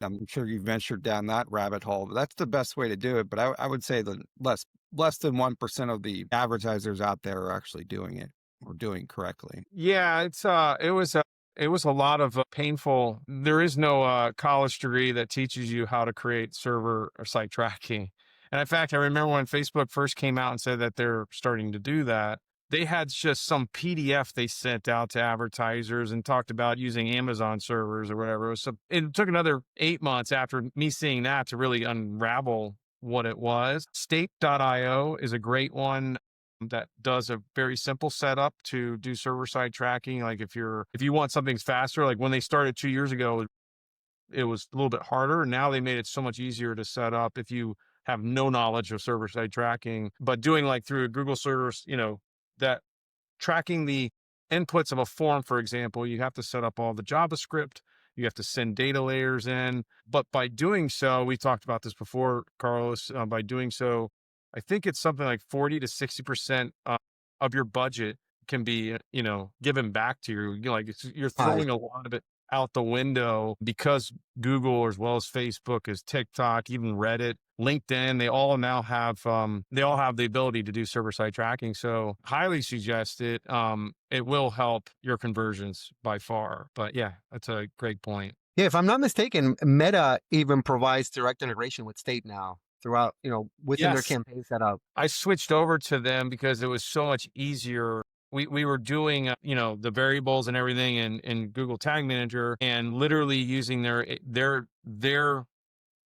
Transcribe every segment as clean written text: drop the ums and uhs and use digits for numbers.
I'm sure you ventured down that rabbit hole, but that's the best way to do it. But I would say that less than 1% of the advertisers out there are actually doing it or doing correctly. Yeah, it was a lot of painful. There is no college degree that teaches you how to create server or site tracking. And in fact, I remember when Facebook first came out and said that they're starting to do that, they had just some PDF they sent out to advertisers and talked about using Amazon servers or whatever. It took another 8 months after me seeing that to really unravel what it was. State.io is a great one that does a very simple setup to do server side tracking. Like if you want something faster, like when they started 2 years ago, it was a little bit harder. Now they made it so much easier to set up if you have no knowledge of server side tracking. But doing like through a Google servers, that tracking the inputs of a form, for example, you have to set up all the JavaScript. You have to send data layers in. But by doing so, we talked about this before, Carlos. By doing so, I think it's something like 40 to 60% of your budget can be, given back to you. You're Right. throwing a lot of it out the window because Google, as well as Facebook, as TikTok, even Reddit, LinkedIn, they all have the ability to do server side tracking. So highly suggest it. It will help your conversions by far. But yeah, that's a great point. Yeah, if I'm not mistaken, Meta even provides direct integration with State now throughout, within their Yes, campaign setup. I switched over to them because it was so much easier. We were doing, the variables and everything in Google Tag Manager and literally using their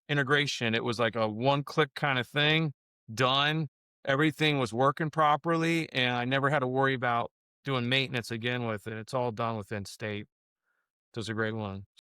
integration. It was like a one click kind of thing, done. Everything was working properly, and I never had to worry about doing maintenance again with it. It's all done within State. It was a great one.